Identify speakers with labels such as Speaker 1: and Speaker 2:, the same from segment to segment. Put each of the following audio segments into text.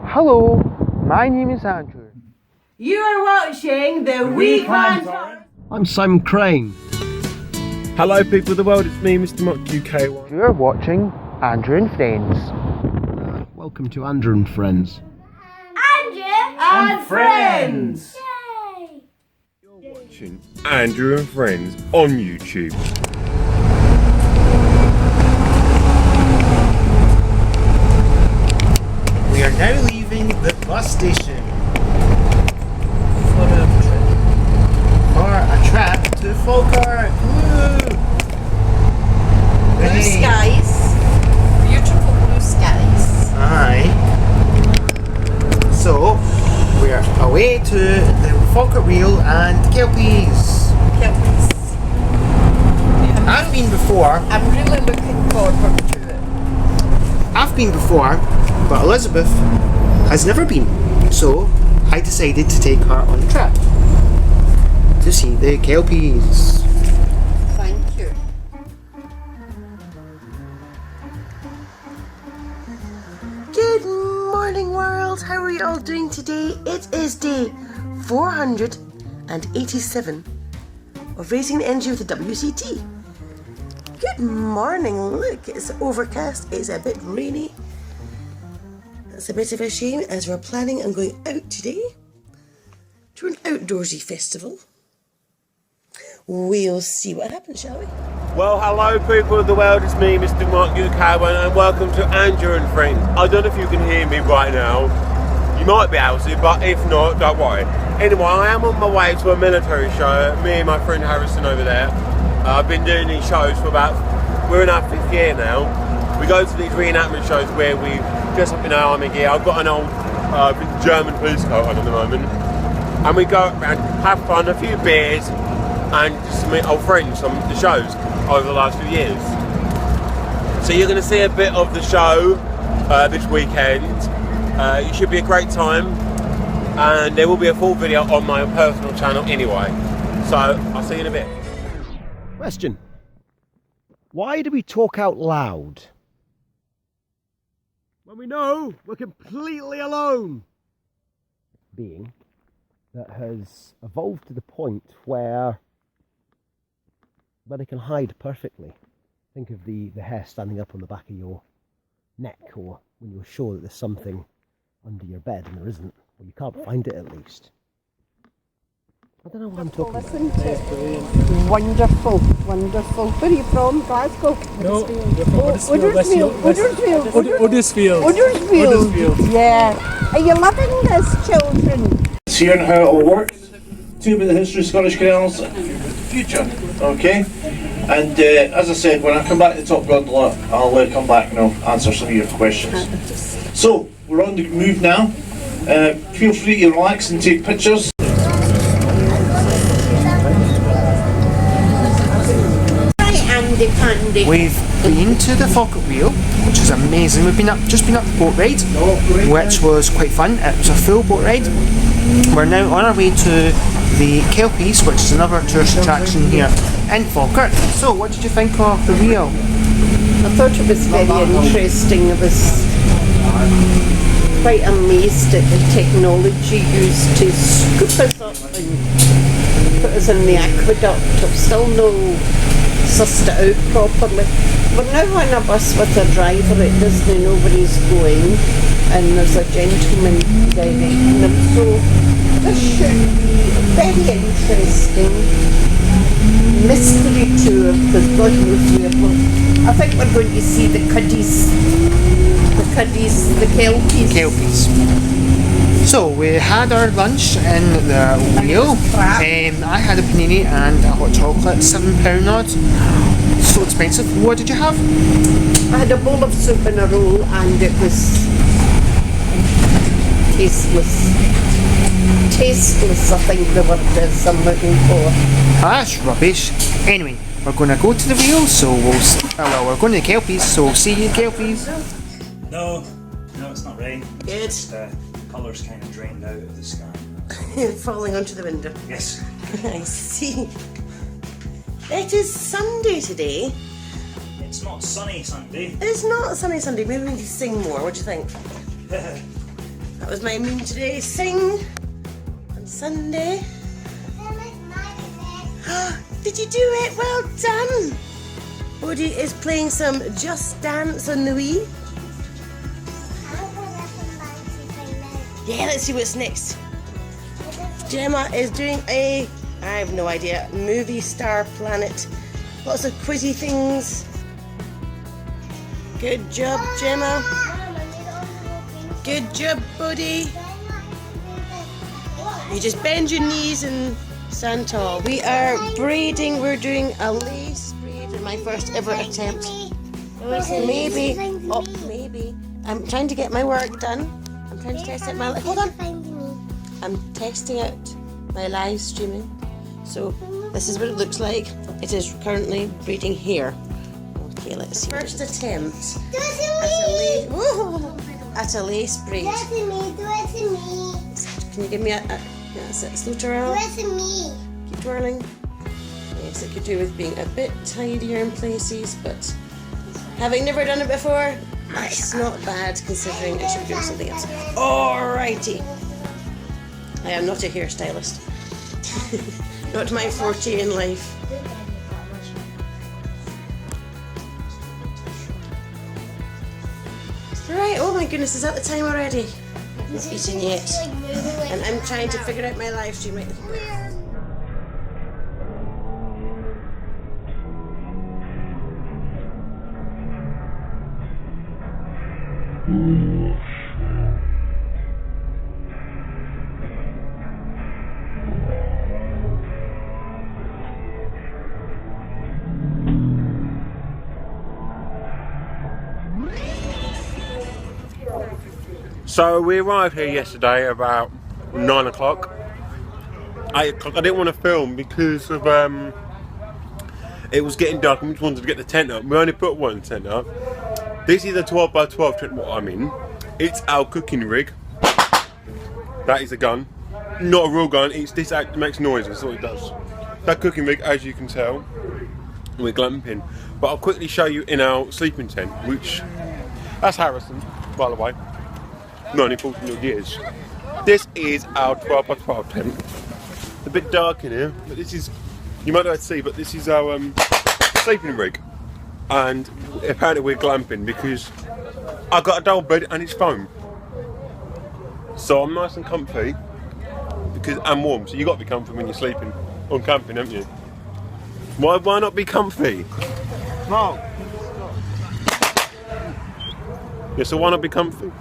Speaker 1: Hello, my name is Andrew.
Speaker 2: You are watching the We Can Talk.
Speaker 3: I'm Simon Crane.
Speaker 4: Hello people of the world, it's me, Mr. Muck UK1.
Speaker 1: You are watching Andrew and Friends.
Speaker 3: Welcome to Andrew and Friends.
Speaker 2: Andrew and Friends.
Speaker 5: Yay!
Speaker 4: You're watching Andrew and Friends on YouTube.
Speaker 6: We are now leaving the bus station for a trip to Falkirk. Woo!
Speaker 5: Blue skies. Beautiful blue skies.
Speaker 6: Aye. So, we're away to the Falkirk Reel and Kelpies.
Speaker 5: Kelpies.
Speaker 6: I've been before.
Speaker 5: I'm really looking forward to it.
Speaker 6: I've been before, but Elizabeth has never been. So, I decided to take her on a trip to see the Kelpies.
Speaker 5: Thank you.
Speaker 7: Good morning, world. How are you all doing today? It is day 487 of Raising the Energy with the WCT. Good morning. Look, it's overcast. It's a bit rainy. That's a bit of a shame as we're planning on going out today to an outdoorsy festival. We'll see what happens, shall we?
Speaker 4: Well, hello people of the world, it's me, Mr. Muck UK1, and welcome to Andrew and Friends. I don't know if you can hear me right now. You might be able to, but if not, don't worry. Anyway, I am on my way to a military show. Me and my friend Harrison over there. I've been doing these shows for we're in our 5th year now. We go to these reenactment shows where we dress up in our army gear. I've got an old German police coat on at the moment. And we go around, have fun, a few beers, and just meet old friends from the shows over the last few years. So you're going to see a bit of the show this weekend. It should be a great time, and there will be a full video on my personal channel anyway. So I'll see you in a bit.
Speaker 3: Question. Why do we talk out loud when we know we're completely alone? Being that has evolved to the point where they can hide perfectly. Think of the hair standing up on the back of your neck, or when you're sure that there's something under your bed and there isn't, or you can't find it at least. I don't know what I'm talking about.
Speaker 8: Wonderful, wonderful. Where are you from? Glasgow?
Speaker 9: No, we're from
Speaker 8: Huddersfield.
Speaker 9: Huddersfield.
Speaker 8: Yeah. Are you loving this, children?
Speaker 10: Here and how it all works. 2 about the history of Scottish Canals, future, okay? And as I said, when I come back to Top Gondola, I'll come back and I'll answer some of your questions. So, we're on the move now. Feel free to relax and take pictures.
Speaker 6: We've been to the Falkirk Reel, which is amazing. We've just been up the boat ride, which was quite fun. It was a full boat ride. We're now on our way to the Kelpies, which is another tourist attraction here in Falkirk. So, what did you think of the reel?
Speaker 8: I thought it was very interesting. I was quite amazed at the technology used to scoop us up and put us in the aqueduct. I've still no sussed it out properly. We're now on a bus with a driver at Disney, nobody's going, and there's a gentleman directing them. So this should be very interesting mystery tour, because God knows where I think we're going to see the Kelpies.
Speaker 6: So we had our lunch in the wheel. I had a panini and a hot chocolate, £7 odd. So expensive. What did you have?
Speaker 8: I had a bowl of soup and a roll, and it was tasteless. Tasteless, I think the word is I'm looking for.
Speaker 6: That's rubbish. Anyway, we're going to go to the wheel, so we're going to the Kelpies, so we'll see you at Kelpies.
Speaker 9: No, it's not rain.
Speaker 7: Good.
Speaker 9: The colours kind of drained out of the sky.
Speaker 7: Falling onto the window.
Speaker 9: Yes.
Speaker 7: I see. It is Sunday today.
Speaker 9: It's not sunny Sunday.
Speaker 7: It's not a sunny Sunday. Maybe we need to sing more. What do you think? That was my moon today. Sing on Sunday. Did you do it? Well done. Bodhi is playing some Just Dance on the Wii. Yeah, let's see what's next. Gemma is doing a, I have no idea, Movie Star Planet. Lots of quizzy things. Good job, Gemma. Good job, Bodhi. You just bend your knees and stand tall. We are braiding. We're doing a lace braid in my first ever attempt. Maybe. Oh, maybe. I'm trying to get my work done. I'm trying to test out my. Hold on. I'm testing out my live streaming. So this is what it looks like. It is currently braiding here. Okay, let's see. First attempt at a lace braid. Can you give me a yes, slow twirl. Keep twirling. Yes, it could do with being a bit tidier in places, but having never done it before, it's not bad considering I should be doing something else. Alrighty. I am not a hairstylist. Not my forte in life. Right, oh my goodness, is that the time already? I haven't eaten yet. And I'm trying to figure out my live stream right now.
Speaker 4: So we arrived here yesterday about 9 o'clock. 8 o'clock. I didn't want to film because of it was getting dark and we just wanted to get the tent up. We only put one tent up. This is a 12 by 12 tent what I'm in. It's our cooking rig. That is a gun. Not a real gun, this act makes noise, that's what it does. That cooking rig, as you can tell, we're glamping. But I'll quickly show you in our sleeping tent, which, that's Harrison, by the way. 14 years. This is our 12 by 12 tent. It's a bit dark in here, but this is, you might not see, but this is our sleeping rig. And apparently we're glamping because I've got a double bed and it's foam. So I'm nice and comfy because I'm warm, so you got to be comfy when you're sleeping on camping, haven't you? Why not be comfy? No. Yeah, so why not be comfy?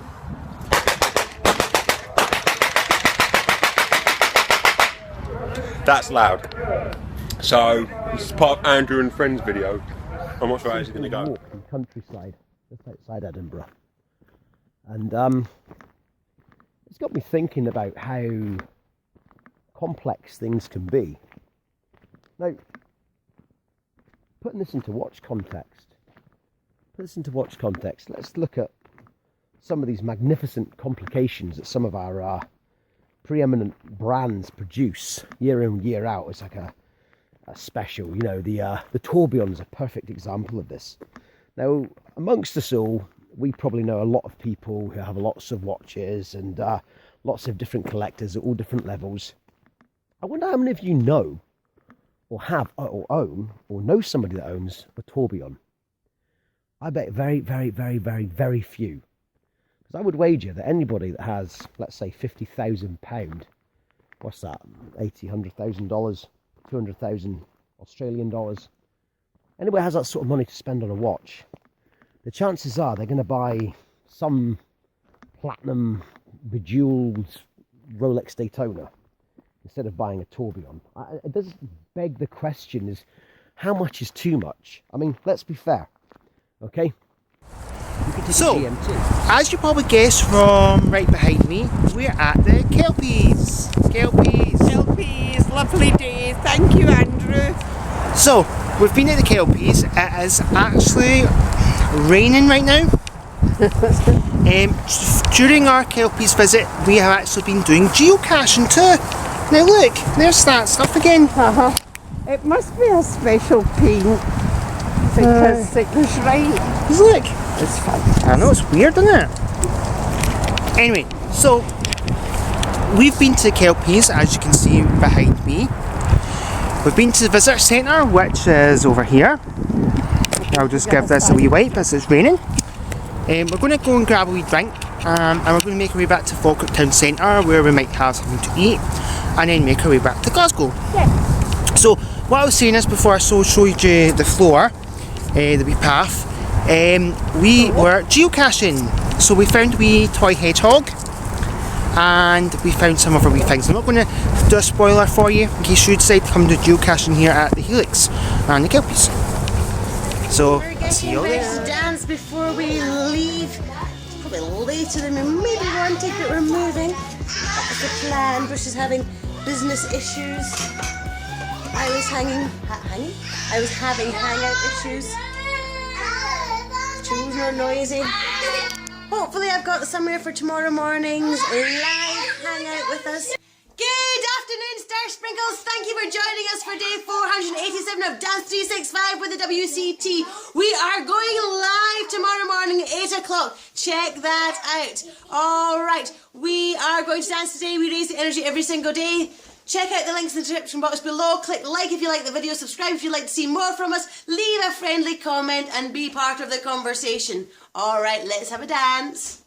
Speaker 4: That's loud. So this is part of Andrew and Friends video. I'm not sure how it's going to go.
Speaker 3: Walk in countryside, just outside Edinburgh, and it's got me thinking about how complex things can be. Now, putting this into watch context, let's look at some of these magnificent complications that some of our preeminent brands produce year in, year out. It's like a special, you know, the Tourbillon is a perfect example of this. Now, amongst us all, we probably know a lot of people who have lots of watches and lots of different collectors at all different levels. I wonder how many of you know, or have, or own, or know somebody that owns a Tourbillon. I bet very, very, very, very, very few. I would wager that anybody that has, let's say, £50,000, what's that, $100,000, $200,000 Australian dollars, anybody has that sort of money to spend on a watch, the chances are they're going to buy some platinum bejeweled Rolex Daytona instead of buying a Tourbillon. It does beg the question is, how much is too much? I mean, let's be fair, okay?
Speaker 6: So, as you probably guessed from right behind me, we're at the Kelpies.
Speaker 8: Kelpies, lovely day. Thank you, Andrew.
Speaker 6: So, we've been at the Kelpies. It is actually raining right now. During our Kelpies visit, we have actually been doing geocaching too. Now look, there's that stuff again.
Speaker 8: It must be a special paint because it was right.
Speaker 6: Look.
Speaker 8: It's fun.
Speaker 6: I know, it's weird, isn't it? Anyway, So, we've been to Kelpies, as you can see behind me. We've been to the visitor centre, which is over here. I'll just give this a wee wipe as it's raining. We're going to go and grab a wee drink, and we're going to make our way back to Falkirk Town Centre, where we might have something to eat, and then make our way back to Glasgow. Yeah. So, what I was saying is, before I showed you the floor, the wee path, we were geocaching. So we found a wee toy hedgehog, and we found some other wee things. I'm not going to do a spoiler for you in case you decide to come to geocaching here at the Helix and the Kelpies. So,
Speaker 7: We're
Speaker 6: see you
Speaker 7: getting
Speaker 6: later.
Speaker 7: ready to dance before we leave. It's probably later than we maybe wanted, but we're moving. That was the plan. Bush is having business issues. I was I was having hangout issues. Children are noisy. Hopefully I've got somewhere for tomorrow morning's live hangout with us. Good afternoon, Star Sprinkles. Thank you for joining us for day 487 of Dance 365 with the WCT. We are going live tomorrow morning at 8 o'clock. Check that out. All right, we are going to dance today. We raise the energy every single day. Check out the links in the description box below. Click like if you like the video, subscribe if you'd like to see more from us, leave a friendly comment and be part of the conversation. Alright, let's have a dance.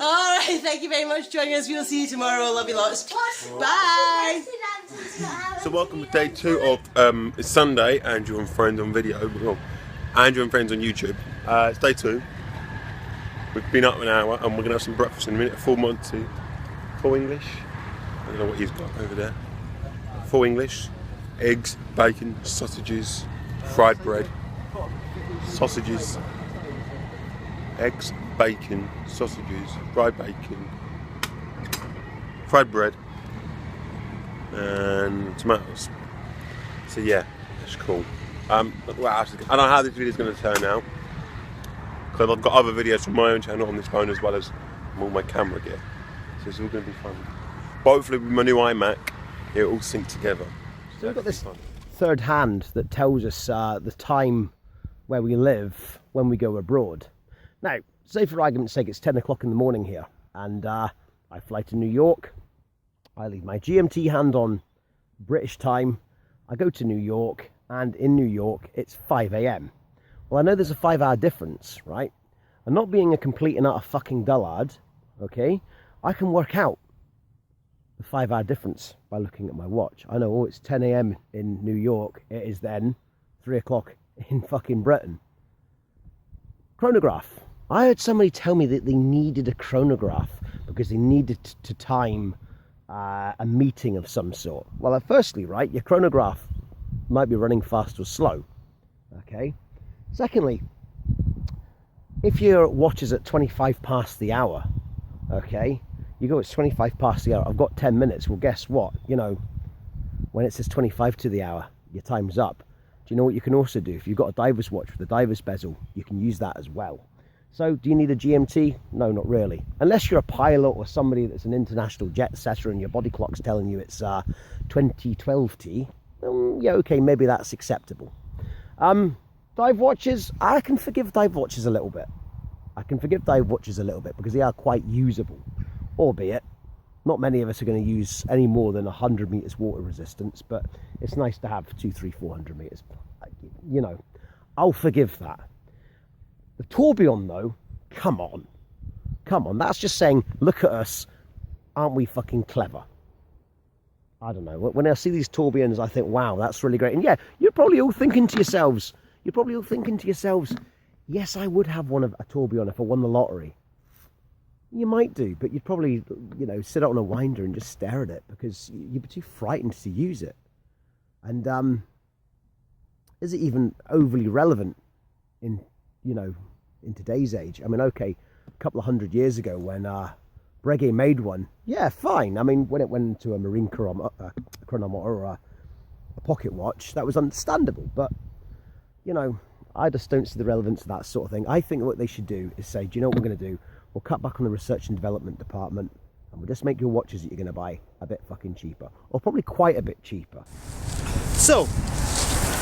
Speaker 7: Alright, thank you very much for joining us. We'll see you tomorrow. Love you lots. Bye.
Speaker 4: So welcome to day 2 of it's Sunday, Andrew and Friends on video. Well, Andrew and Friends on YouTube. It's day 2. We've been up an hour and we're going to have some breakfast in a minute. Full Monty. Full English. I don't know what he's got over there. Full English. Eggs, bacon, sausages, fried bread. Sausages. Eggs, bacon, sausages, fried bacon, fried bread, and tomatoes. So yeah, that's cool. What else? I don't know how this video is going to turn out, because I've got other videos from my own channel on this phone as well as all my camera gear. So it's all going to be fun. But hopefully with my new iMac, it'll all sync together.
Speaker 3: So we've got this third hand that tells us the time where we live when we go abroad. Now, say for argument's sake, it's 10 o'clock in the morning here, and I fly to New York. I leave my GMT hand on British time. I go to New York, and in New York, it's 5 a.m. Well, I know there's a 5-hour difference, right? And not being a complete and utter fucking dullard, okay, I can work out the 5-hour difference by looking at my watch. I know, oh, it's 10 a.m. in New York. It is then 3 o'clock in fucking Britain. Chronograph. I heard somebody tell me that they needed a chronograph because they needed to time a meeting of some sort. Well, firstly, right, your chronograph might be running fast or slow, okay? Secondly, if your watch is at 25 past the hour, okay, you go, it's 25 past the hour, I've got 10 minutes. Well, guess what? You know, when it says 25 to the hour, your time's up. Do you know what you can also do? If you've got a diver's watch with a diver's bezel, you can use that as well. So, do you need a GMT? No, not really. Unless you're a pilot or somebody that's an international jet setter and your body clock's telling you it's 2012T, yeah, okay, maybe that's acceptable. Dive watches, I can forgive dive watches a little bit. Because they are quite usable, albeit not many of us are going to use any more than 100 meters water resistance, but it's nice to have 200, 300, 400 meters. You know, I'll forgive that. The tourbillon, though, come on. That's just saying, look at us, aren't we fucking clever? I don't know. When I see these tourbillons, I think, wow, that's really great. And yeah, you're probably all thinking to yourselves, yes, I would have a tourbillon if I won the lottery. You might do, but you'd probably, you know, sit out on a winder and just stare at it because you'd be too frightened to use it. And is it even overly relevant in today's age? I mean, okay, a couple of 100 years ago when Breguet made one. Yeah, fine. I mean, when it went into a marine chronometer or a pocket watch, that was understandable. But, you know, I just don't see the relevance of that sort of thing. I think what they should do is say, do you know what we're going to do? We'll cut back on the research and development department, and we'll just make your watches that you're going to buy a bit fucking cheaper. Or probably quite a bit cheaper.
Speaker 6: So,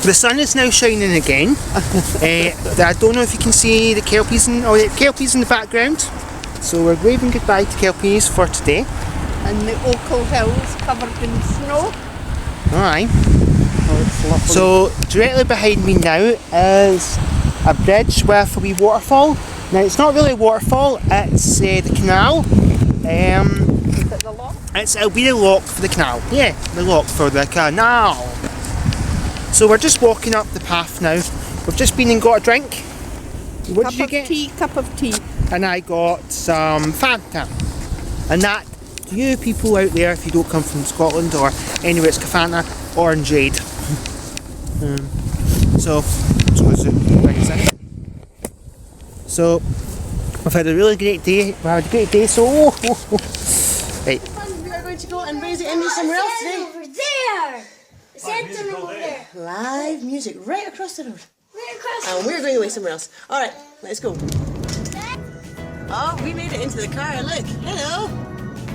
Speaker 6: the sun is now shining again. I don't know if you can see the kelpies in the background. So we're waving goodbye to kelpies for today.
Speaker 8: And the Ochil Hills covered in snow.
Speaker 6: Alright. So directly behind me now is a bridge with a wee waterfall. Now it's not really a waterfall, it's the canal.
Speaker 8: Is it the lock?
Speaker 6: It'll be the lock for the canal. Yeah, the lock for the canal. So we're just walking up the path now. We've just been and got a drink. What did you get?
Speaker 8: Cup of tea.
Speaker 6: And I got some Fanta. And that, to you people out there, if you don't come from Scotland or anywhere it's Fanta, orangeade. So we've had a really great day. We've had a great day. So right.
Speaker 7: We are going to go and raise it into somewhere else today.
Speaker 11: Over there. Santa over there.
Speaker 7: Live music right across the road.
Speaker 11: Right across.
Speaker 7: And we're going away somewhere else. All right, let's go. Oh, we made it into the car. Look, hello.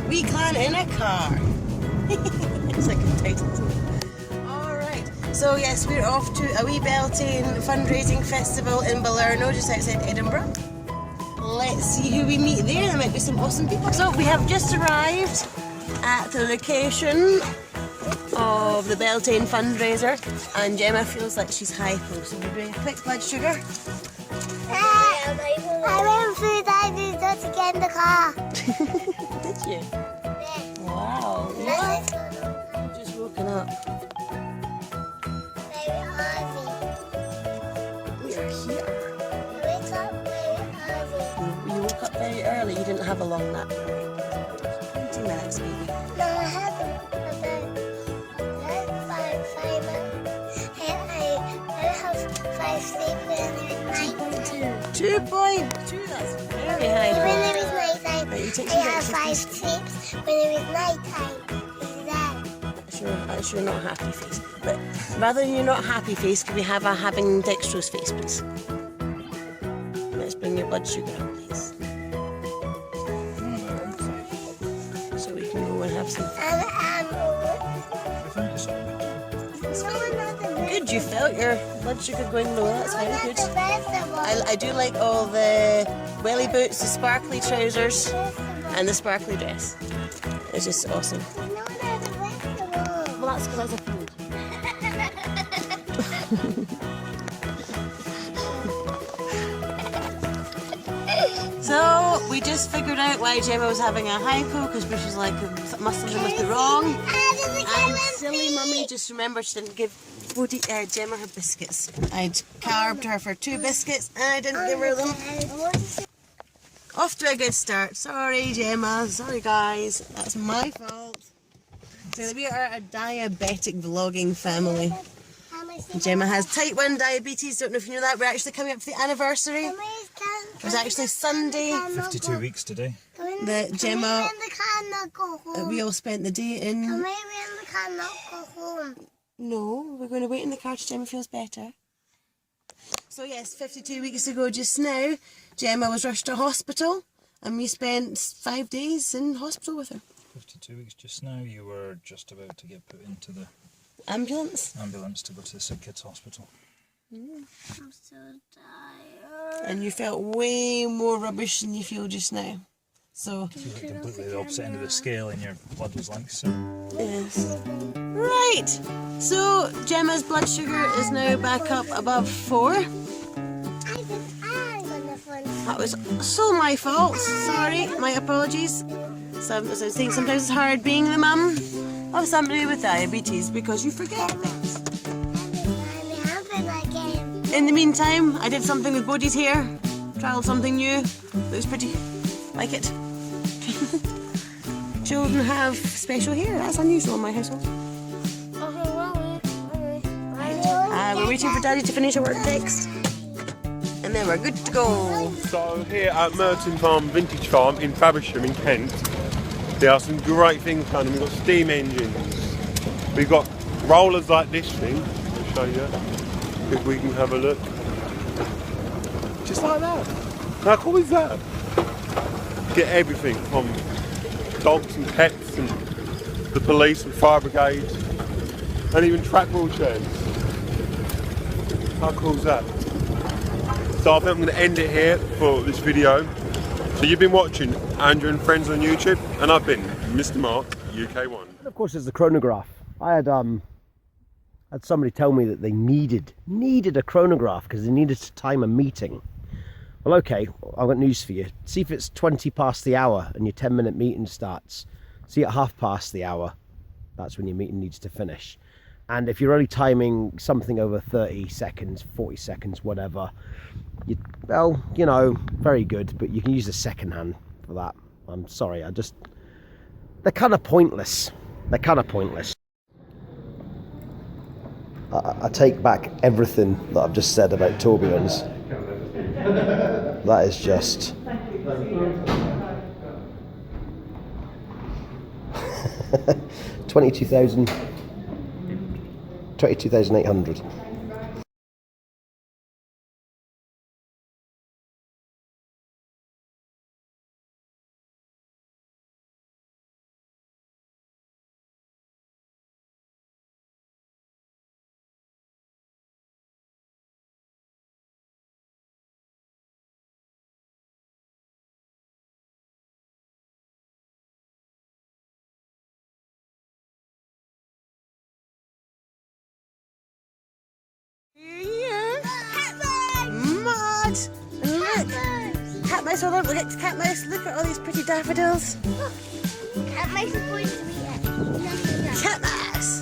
Speaker 7: We clan in a car. It's like a title, isn't it? All right. So yes, we're off to a wee Beltane fundraising festival in Balerno, just outside Edinburgh. Let's see who we meet there. There might be some awesome people. So we have just arrived at the location of the Beltane fundraiser, and Gemma feels like she's hypo, so we're doing a quick blood sugar.
Speaker 11: I went through that to get in the car.
Speaker 7: Did you?
Speaker 11: Yeah.
Speaker 7: Wow. What? You've just woken up.
Speaker 11: Very heavy.
Speaker 7: We are here.
Speaker 11: I wake up very early.
Speaker 7: You woke up very early. You didn't have a long nap. 20 minutes, maybe.
Speaker 11: No, I haven't. About 5 minutes. I have 5 sleep when it's
Speaker 7: 2.2. That's very high.
Speaker 11: When it was nighttime,
Speaker 7: Right, you take
Speaker 11: I
Speaker 7: some
Speaker 11: have
Speaker 7: extra
Speaker 11: 5
Speaker 7: peace.
Speaker 11: sleeps when it was nighttime. Is that?
Speaker 7: That's your not happy face. But rather than your not happy face, could we have a having dextrose face, please? Let's bring your blood sugar up, please. So we can go and have some. Good, you felt your blood sugar going low. That's very good. I do like all the welly boots, the sparkly trousers, and the sparkly dress. It's just awesome. Well, that's because I was a fool. So we just figured out why Gemma was having a hypo, because Bruce was like, something must be wrong. And silly mummy just remembered she didn't give Gemma her biscuits. I'd carved her for 2 biscuits and I didn't give her them. Off to a good start. Sorry Gemma, sorry guys, that's my fault. So we are a diabetic vlogging family. Gemma has type 1 diabetes, don't know if you know that. We're actually coming up for the anniversary. It was actually Sunday.
Speaker 9: 52 weeks today.
Speaker 7: That Gemma, we all spent the day in.
Speaker 11: Can we in the car not go home?
Speaker 7: No, we're going to wait in the car till Gemma feels better. So yes, 52 weeks ago just now, Gemma was rushed to hospital and we spent 5 days in hospital with her.
Speaker 9: 52 weeks just now, you were just about to get put into the
Speaker 7: ambulance
Speaker 9: to go to the Sick Kids Hospital.
Speaker 11: I'm so tired.
Speaker 7: And you felt way more rubbish than you feel just now. So
Speaker 9: you were completely the opposite end of the scale and your blood was like so.
Speaker 7: Yes. Right. So Gemma's blood sugar is now back up above 4. That was so my fault. Sorry, my apologies. So as I was saying, sometimes it's hard being the mum of somebody with diabetes because you forget things. In the meantime, I did something with Bodhi's hair. Trialed something new. Looks pretty. Like it. Children have special hair. That's unusual in my household. We're waiting for Daddy to finish our work text. And then we're good to go.
Speaker 4: So here at Merton Farm Vintage Farm in Faversham in Kent, There are some great things coming. We've got steam engines. We've got rollers like this thing. I'll show you if we can have a look. Just like that. How cool is that? Get everything from dogs and pets and the police and fire brigades and even track wheelchairs. How cool is that? So I think I'm going to end it here for this video. So you've been watching Andrew and Friends on YouTube, and I've been Mr. Mark, UK1.
Speaker 3: And of course there's the chronograph. I had somebody tell me that they needed a chronograph because they needed to time a meeting. Well, okay, I've got news for you. See if it's 20 past the hour and your 10-minute meeting starts. See at half past the hour, that's when your meeting needs to finish. And if you're only timing something over 30 seconds, 40 seconds, whatever, well, you know, very good, but you can use the second hand for that. I'm sorry, they're kind of pointless. They're kind of pointless. I take back everything that I've just said about tourbillons. That is just... 22,800.
Speaker 7: Cat mouse, hold on, we'll get to cat mouse. Look at all these pretty daffodils.
Speaker 11: Cat mouse is going to be it.
Speaker 7: Cat mouse!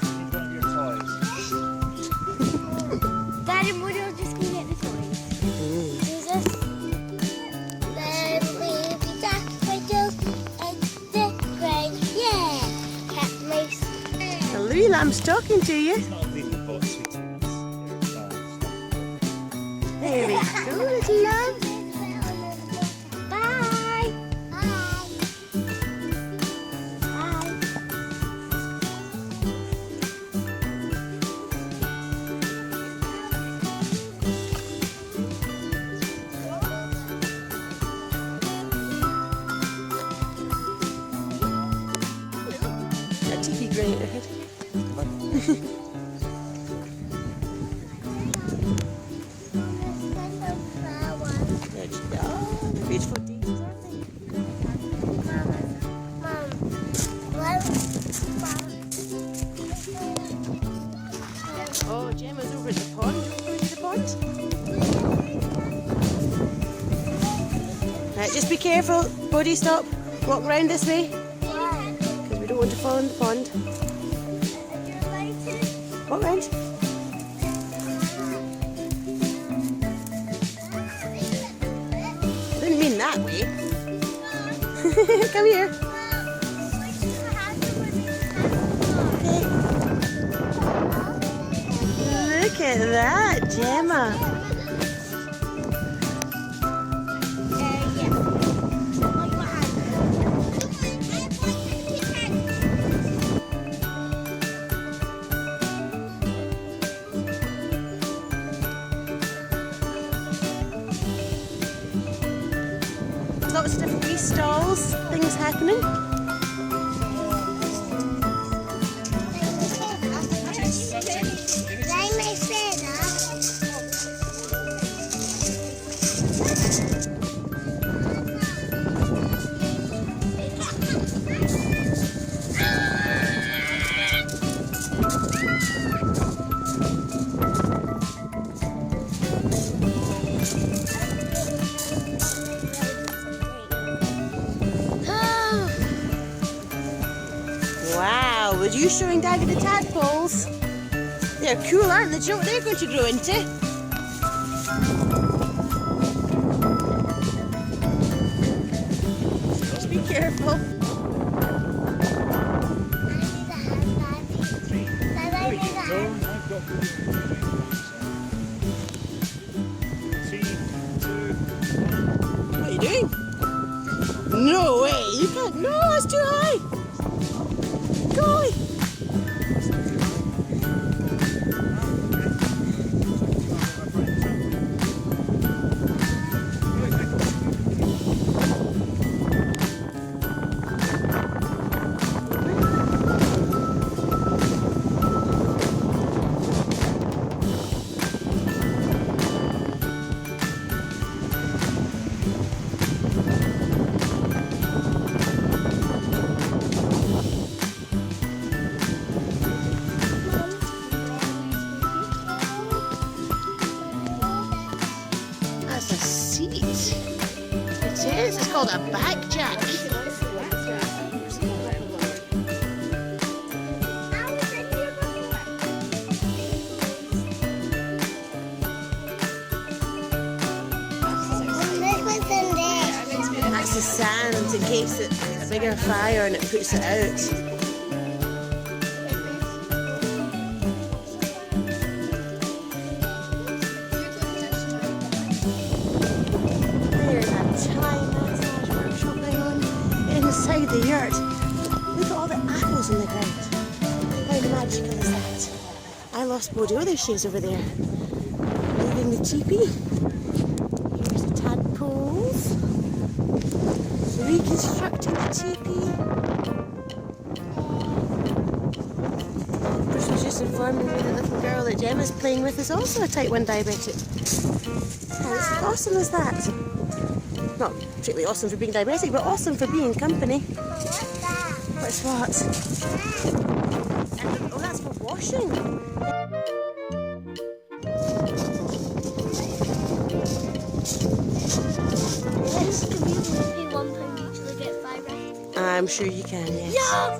Speaker 11: Dad and Woody are just going to get the toys. Jesus. The baby daffodils and the grain. Yeah. Cat mouse.
Speaker 7: The Louie Lamb's talking to you. There we go, little love.
Speaker 11: Bye. Bye.
Speaker 7: Got TV gray ahead. Beautiful daisies, aren't they? Oh, Gemma's over at the pond. You want to go to the pond? Right, just be careful. Bodhi, stop. Walk round this way. Because we don't want to fall in the pond. Walk round. Didn't mean that way. Come here. Look at that, Gemma. Lots of different wee stalls, things happening. Wow, was you showing Daddy the tadpoles? They're cool, aren't they? Do you know what they're going to grow into? Just be careful. What are you doing? No way, you can't. No, it's too high. This is called a back jack. That's the sand in case it's a bigger fire and it puts it out. Inside the yurt. Look at all the apples in the ground. How magical is that? I lost Bodhi. Oh, there she is over there. Leaving the teepee. Here's the tadpoles. Reconstructing the teepee. Bruce was just informing me that the little girl that Gemma's playing with is also a type 1 diabetic. How awesome is that? Not particularly awesome for being diabetic, but awesome for being company. What's what? Oh, that's for washing. Yes.
Speaker 11: Can we pay £1 each to get 5 right?
Speaker 7: I'm sure you can, yes.
Speaker 11: Yeah,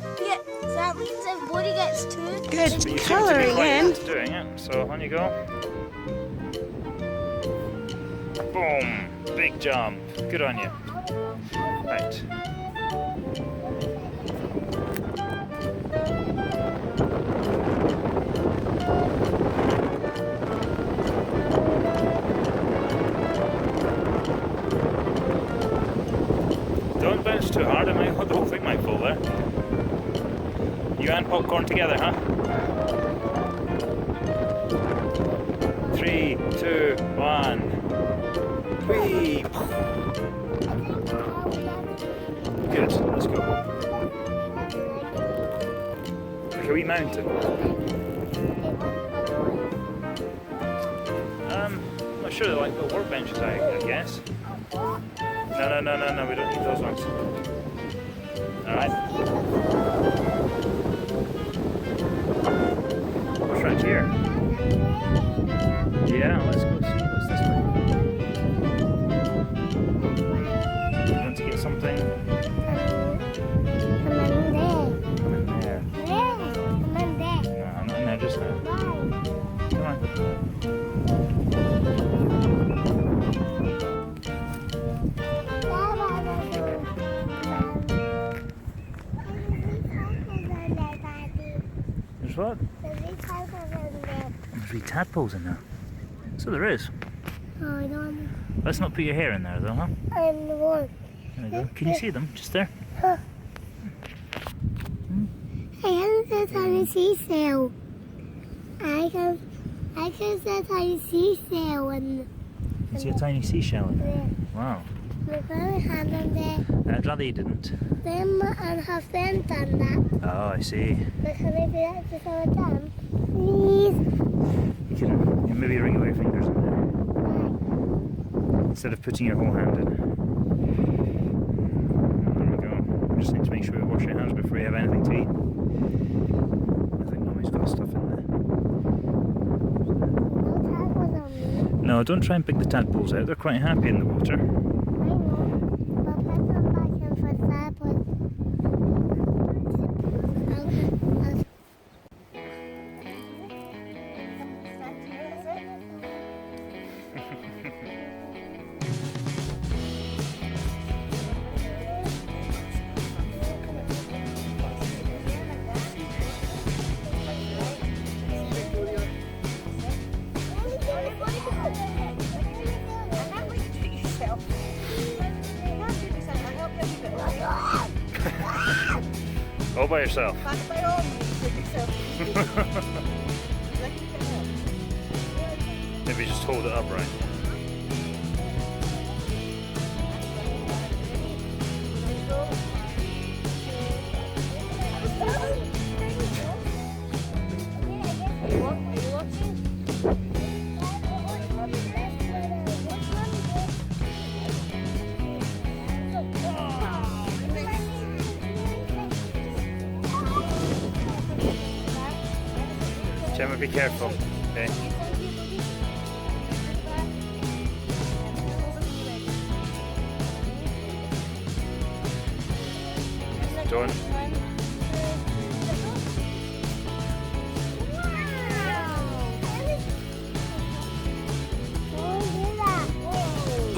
Speaker 11: so that means everybody gets 2.
Speaker 7: Good colouring in.
Speaker 9: Doing it, so on you go. Boom! Big jump. Good on you. Right. Don't bounce too hard, the whole thing might fall there. You and popcorn together, huh? 3, 2, 1. Whee! Good, let's go. Like a wee mountain. I'm not sure they're like little workbenches, I guess. No, we don't need those ones. Alright. What's right here? Yeah, let's go see what's this way. You want to get something? Come in there. No, I'm not in there just now. Come on. There's what? There's wee tadpoles in there. So there is.
Speaker 11: Oh, I don't.
Speaker 9: Let's not put your hair in there though, huh?
Speaker 11: I'm the one.
Speaker 9: There we go. Can you see them? Just there?
Speaker 11: I can see a tiny seashell. I can see a tiny seashell in
Speaker 9: You can see a tiny seashell in there. Wow.
Speaker 11: my very hand on there.
Speaker 9: I'd rather you didn't.
Speaker 11: Them and have them done that.
Speaker 9: Oh, I see.
Speaker 11: But can I do that just all the time? Please.
Speaker 9: You can maybe wriggle your fingers in there. Instead of putting your whole hand in. There we go. We just need to make sure we wash your hands before you have anything to eat. I think Mummy's got stuff in there.
Speaker 11: No tadpoles on me.
Speaker 9: No, don't try and pick the tadpoles out. They're quite happy in the water.
Speaker 11: I know. But put them back in for tadpoles.
Speaker 9: All by yourself. Maybe just hold it upright. Gemma, be careful, okay? Don't.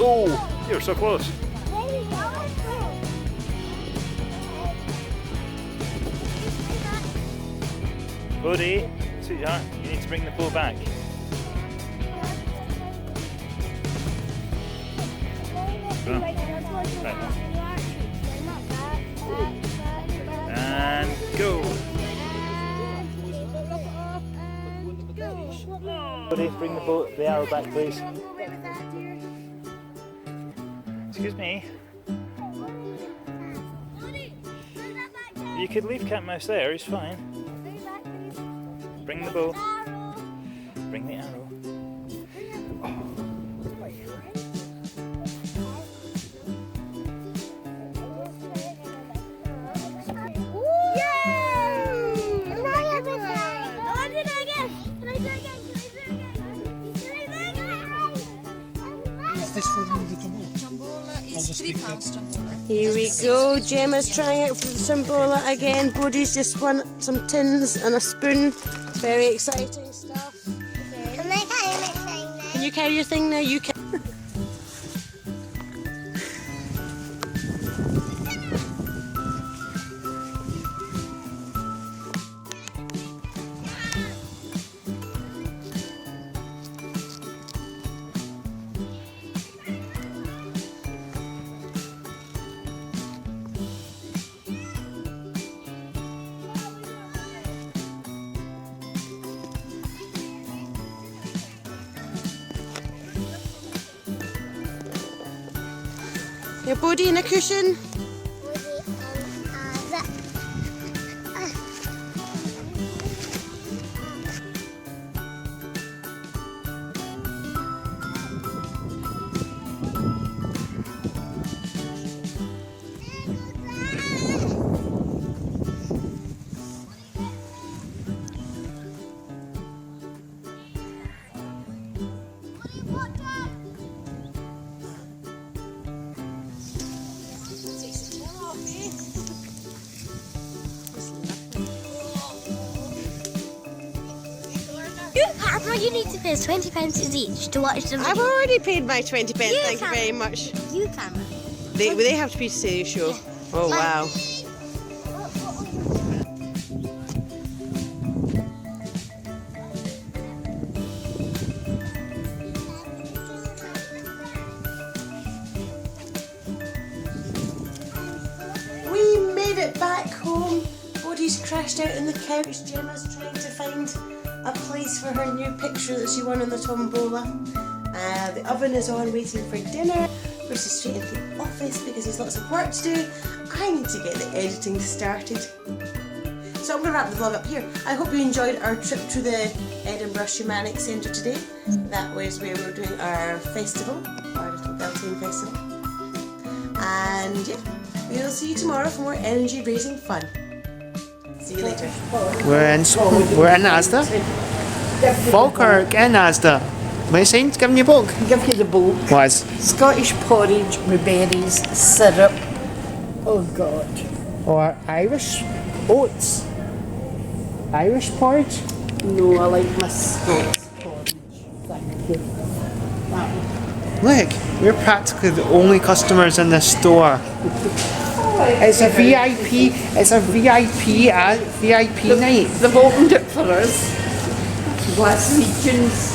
Speaker 9: Oh, you were so close. Buddy, sweetheart, you need to bring the bow back. Oh. Right. And go. Buddy, bring the arrow back, please. Excuse me. You could leave Cat Mouse there, he's fine. Bring the bow. Bring the arrow.
Speaker 7: Here we go, Gemma's trying out for the Tombola again. Bodhi's just won some tins and a spoon. Very exciting stuff.
Speaker 11: Can I carry my thing now?
Speaker 7: Can you carry your thing now? You can. Your body in a cushion.
Speaker 11: You need to pay us 20 pence each to watch the video.
Speaker 7: I've already paid my 20 pence, thank you very much.
Speaker 11: You camera.
Speaker 7: They have to be to see the show. Yeah. Oh, wow. We made it back home. Bodhi's crashed out on the couch. Gemma's trying to find a place for her new picture that she won on the Tombola. The oven is on waiting for dinner. Bruce is straight into the office because there's lots of work to do. I need to get the editing started. So I'm going to wrap the vlog up here. I hope you enjoyed our trip to the Edinburgh Shamanic Centre today. That was where we were doing our festival, our little Beltane festival. And yeah, we'll see you tomorrow for more energy raising fun. See you later.
Speaker 6: We're in Asda. Falkirk in Asda. What are you saying? Giving you a book?
Speaker 8: Give you the book.
Speaker 6: What's?
Speaker 8: Scottish porridge with berries, syrup. Oh God.
Speaker 6: Or Irish oats. Irish porridge?
Speaker 8: No, I like my Scots porridge. Thank you.
Speaker 6: Look, we're practically the only customers in this store. It's a VIP. It's a VIP night.
Speaker 8: They've opened it for us. Glaswegians.